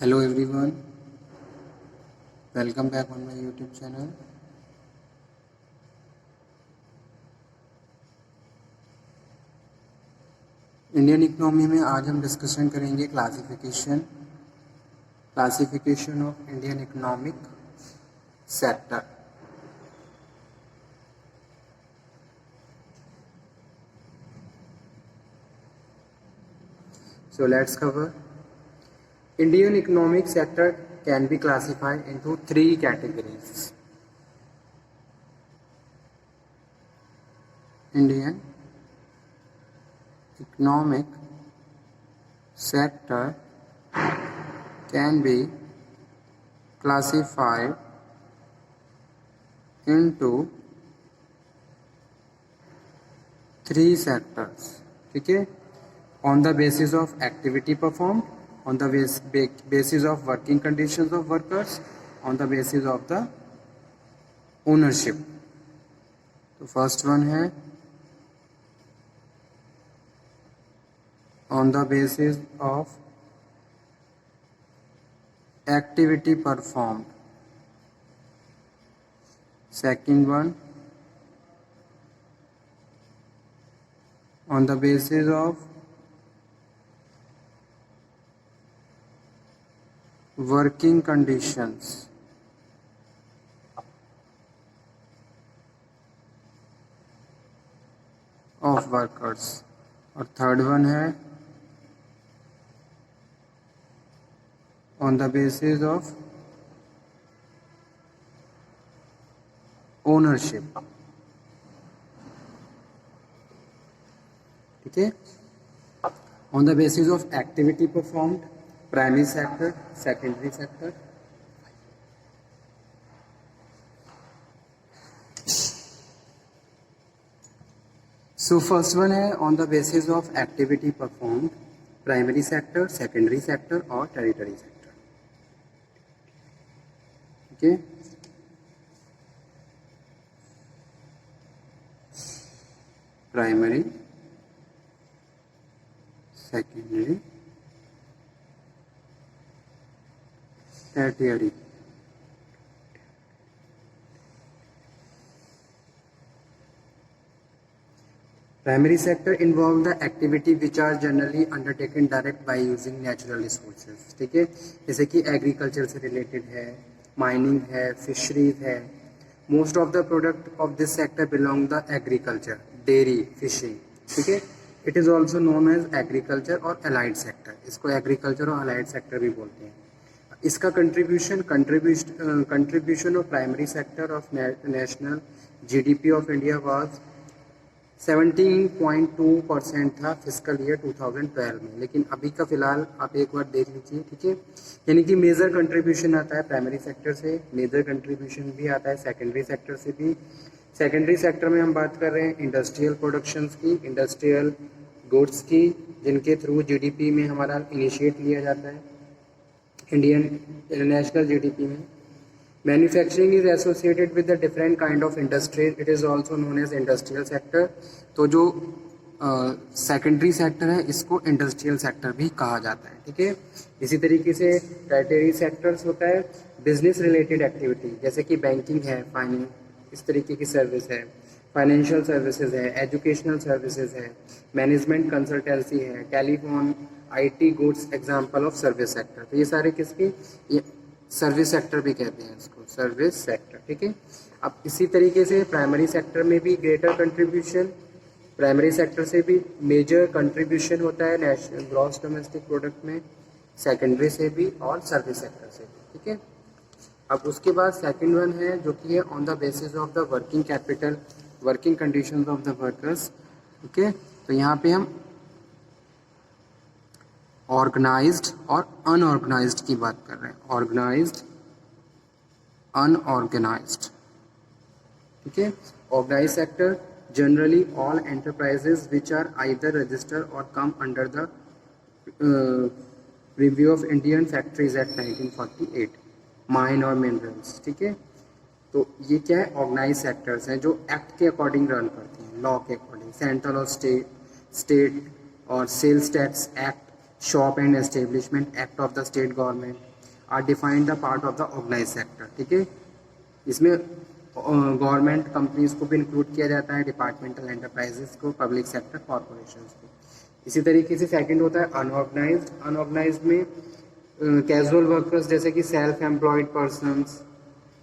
Hello everyone, welcome back on my YouTube channel. Indian economy में आज हम discussion करेंगे classification of Indian economic sector. So let's cover. Indian economic sector can be classified into three categories. Indian economic sector can be classified into three sectors. ठीक है, on the basis of activity performed, on the basis of working conditions of workers, on the basis of the ownership. तो first one है on the basis of activity performed. Second one on the basis of working conditions of workers. और third one है on the basis of ownership. ठीक है, on the basis of activity performed, primary sector, secondary sector. So first one है on the basis of activity performed, primary sector, secondary sector और tertiary sector. Okay, primary, secondary, tertiary. Primary sector involve the activity which are generally undertaken direct by using natural resources. ठीक है, जैसे कि agriculture से related है, mining है, fisheries है. Most of the product of this sector belong the agriculture, dairy, fishing. ठीक है, it is also known as agriculture और अलाइड सेक्टर. इसको एग्रीकल्चर और अलाइड सेक्टर भी बोलते हैं. इसका contribution of primary sector of national GDP of India was 17.2% था फिजिकल ईयर 2012 में. लेकिन अभी का फिलहाल आप एक बार देख लीजिए. ठीक है, यानी कि मेजर कंट्रीब्यूशन आता है प्राइमरी सेक्टर से, मेजर कंट्रीब्यूशन भी आता है सेकेंडरी सेक्टर से भी. सेकेंडरी सेक्टर में हम बात कर रहे हैं इंडस्ट्रियल प्रोडक्शंस की, इंडस्ट्रियल गुड्स की, जिनके थ्रू जीडीपी में हमारा इनिशिएट लिया जाता है इंडियन नेशनल जीडीपी में. Manufacturing is associated with the different kind of industry, it is also known as industrial sector. तो जो सेकेंडरी सेक्टर है इसको इंडस्ट्रियल सेक्टर भी कहा जाता है. ठीक है, इसी तरीके से टर्टियरी सेक्टर्स होता है बिजनेस रिलेटेड एक्टिविटी, जैसे कि बैंकिंग है, फाइनेंस, इस तरीके की सर्विस है, फाइनेंशियल सर्विसेज है, एजुकेशनल सर्विसेज है, मैनेजमेंट कंसल्टेंसी है, telephone, IT goods, example of service sector. तो ये सारे किसके, ये सर्विस सेक्टर भी कहते हैं इसको, सर्विस सेक्टर. ठीक है, अब इसी तरीके से प्राइमरी सेक्टर में भी ग्रेटर कंट्रीब्यूशन, प्राइमरी सेक्टर से भी मेजर कंट्रीब्यूशन होता है नेशनल ग्रॉस डोमेस्टिक प्रोडक्ट में, सेकेंडरी से भी और सर्विस सेक्टर से भी. ठीक है, अब उसके बाद सेकंड वन है जो कि है on the basis of the working capital, working conditions of the workers. Okay, तो यहाँ पे हम ऑर्गेनाइज्ड और अनऑर्गेनाइज्ड की बात कर रहे हैं. Organised, unorganised. ठीक है, organised sector generally all enterprises which are either register और come under the review of Indian factories act 1948, mine और मिनरल्स. ठीक है, तो ये क्या है, ऑर्गेनाइज सेक्टर्स हैं जो एक्ट के अकॉर्डिंग रन करती हैं, लॉ के अकॉर्डिंग. सेंट्रल और स्टेट और sales tax act, shop and establishment act of the state government, are defined the part of the organise sector. ठीक है, इसमें गवर्नमेंट कंपनीज को भी इंक्लूड किया जाता है, डिपार्टमेंटल एंटरप्राइजेस को, पब्लिक सेक्टर कॉरपोरेशंस को। इसी तरीके से सेकंड होता है अनऑर्गेनाइज्ड। अनऑर्गेनाइज्ड में कैजुअल वर्कर्स जैसे कि self employed persons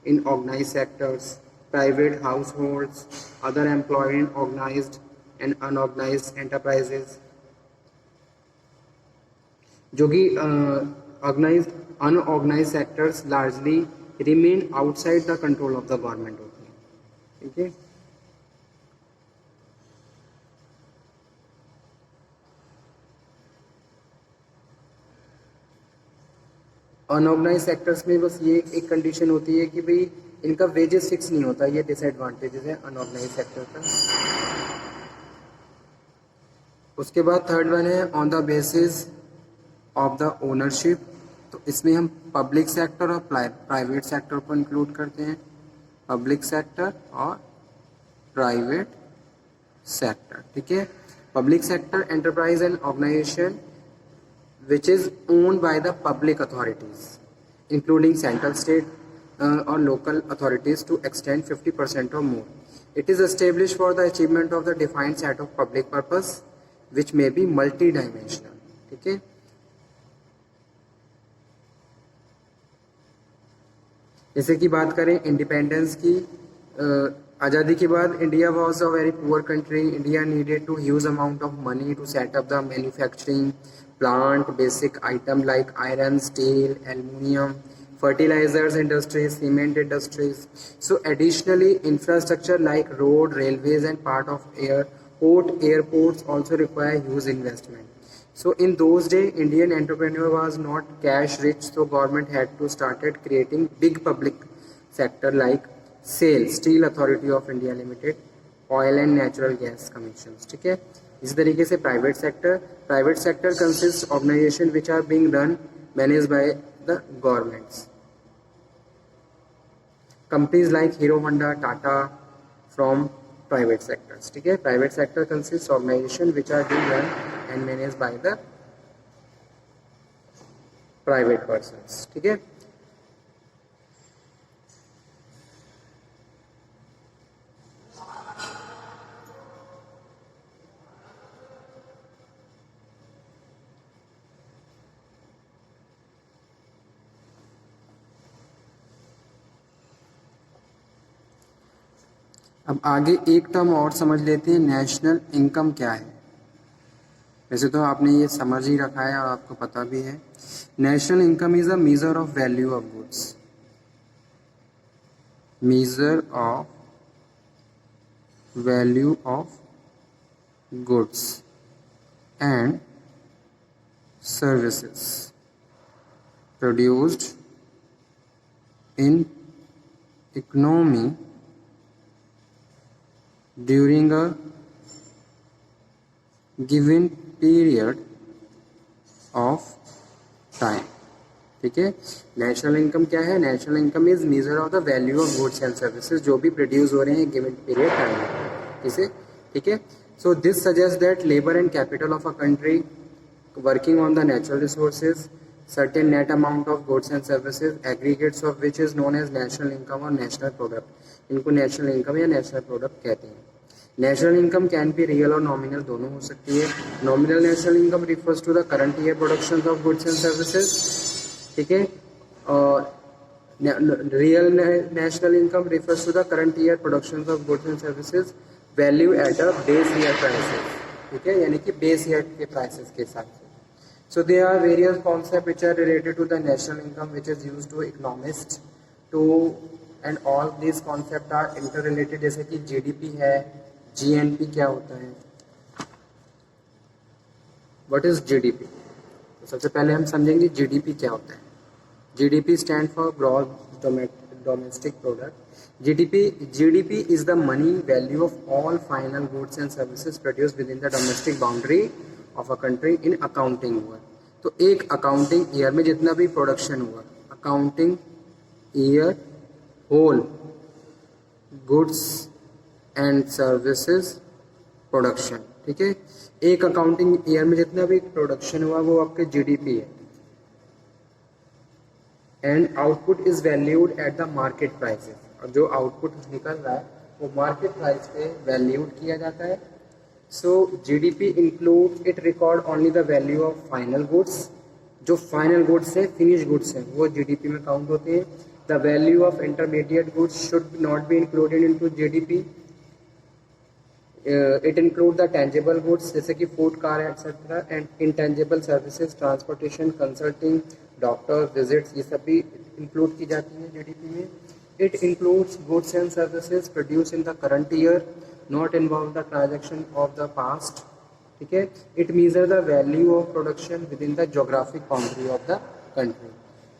in organise sectors, private households, other employed in organised and unorganised enterprises, जो कि organised unorganised sectors largely remain outside the control of the government होती है। ठीक है, unorganised sectors में बस ये एक कंडीशन होती है कि भाई इनका वेजेस फिक्स नहीं होता, ये डिसएडवांटेजेस है अनऑर्गेनाइज सेक्टर का। उसके बाद थर्ड वन है on the basis of the ownership. तो इसमें हम पब्लिक सेक्टर और प्राइवेट सेक्टर को इंक्लूड करते हैं, पब्लिक सेक्टर और प्राइवेट सेक्टर। ठीक है, public sector enterprise and organisation which is owned by the public authorities including central, state or local authorities to extend 50% or more. It is established for the achievement of the defined set of public purpose which may be multi-dimensional. ठीक है, जैसे कि बात करें independence की, आज़ादी के बाद India was a very poor country. India needed to huge amount of money to set up the manufacturing plant, basic item like iron, steel, aluminum, fertilizers industries, cement industries. So additionally, infrastructure like road, railways and part of airports also require huge investment. So in those days, Indian entrepreneur was not cash rich, so government had to started creating big public sector like SAIL, Steel Authority of India Limited, oil and natural gas commissions. ठीक है, इसी तरीके से private sector consist organisation which are being run manage by the governments, companies like Hero Honda, Tata from private sectors. ठीक है, private sector consist organisation which are being run and manage by the private persons. ठीक है, अब आगे एक term और समझ लेते हैं, नेशनल इनकम क्या है। वैसे तो आपने ये समझ ही रखा है और आपको पता भी है। National income is a measure of value of goods, measure of value of goods and services produced in economy during a given period of time. ठीक है, नेशनल इनकम क्या है? National income is measure of the value of goods and services जो भी produce हो रहे हैं given period time में। इसे ठीक है, so this suggest that labour and capital of a country working on the natural resources certain net amount of goods and services aggregates of which is known as national income or national product. इनको national income या national product कहते हैं। National income can be real और nominal, दोनों हो सकती है। Nominal national income refers to the current year production of goods and services. ठीक है, और real national income refers to the current year production of goods and services value at a base year prices. ठीक है, यानी कि base year के prices के साथ। So there are various concepts which are related to the national income which is used to economists to, and all these concepts are interrelated। जैसे कि GDP है, GNP क्या होता है, what is GDP? तो सबसे पहले हम समझेंगे GDP क्या होता है। GDP stand for gross domestic product। GDP is the money value of all final goods and services produced within the domestic boundary of a country in accounting हुआ। तो एक अकाउंटिंग ईयर में जितना भी प्रोडक्शन हुआ, accounting year whole goods and services production. ठीक है, एक अकाउंटिंग ईयर में जितना भी प्रोडक्शन हुआ वो आपके जीडीपी है। And output is valued at the market prices, और जो आउटपुट निकल रहा है वो मार्केट प्राइस पे वैल्यूड किया जाता है. So GDP include it record only the value of final goods. जो फाइनल गुड्स है, फिनिश गुड्स हैं, वो जीडीपी में काउंट होते हैं. The value of intermediate goods should not be included into GDP. It include the tangible goods जैसे कि food, car etcetera, and intangible services, transportation, consulting, doctor visits, ये सब भी इंक्लूड की जाती है जीडीपी में. It includes goods and services produce in the current year, not involve the transaction of the past. ठीक है. It measure the value of production with in the geographic boundary of the country.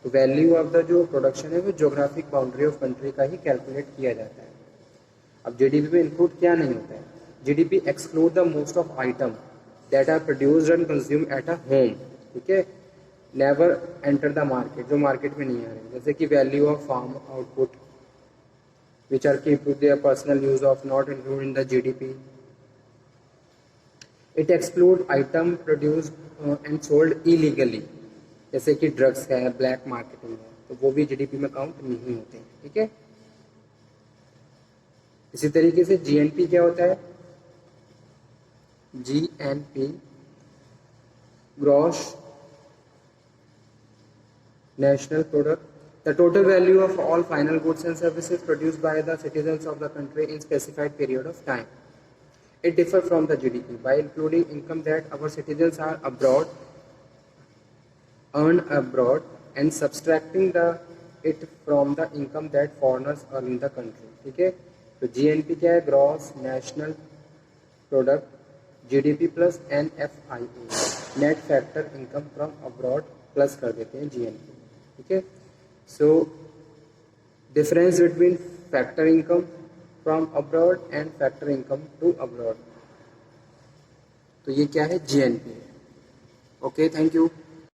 तो value of the जो production है वो geographic boundary of country का ही calculate किया जाता है. अब जीडीपी में इंक्लूड क्या नहीं होता है. GDP exclude the most of item that are produced and consume at a home. ठीक है. नेवर एंटर द मार्केट, जो मार्केट में नहीं आ रहे, जैसे कि value of farm output which are keep to their personal use of, not include in the GDP. It exclude item produced and sold illegally, जैसे कि ड्रग्स है, ब्लैक मार्केटिंग है, तो वो भी जीडीपी में काउंट नहीं होते हैं. ठीक है. इसी तरीके से जीएनपी क्या होता है. GNP gross national product, the total value of all final goods and services produced by the citizens of the country in specified period of time. It differs from the GDP by including income that our citizens are abroad, earn abroad, and subtracting it from the income that foreigners earn in the country. ठीक है. तो GNP क्या है. Gross national product, GDP plus NFIA, net factor income from abroad, plus कर देते हैं GNP. ठीक है. So difference between factor income from abroad and factor income to abroad, तो ये क्या है. जीएनपी है. Okay, thank you.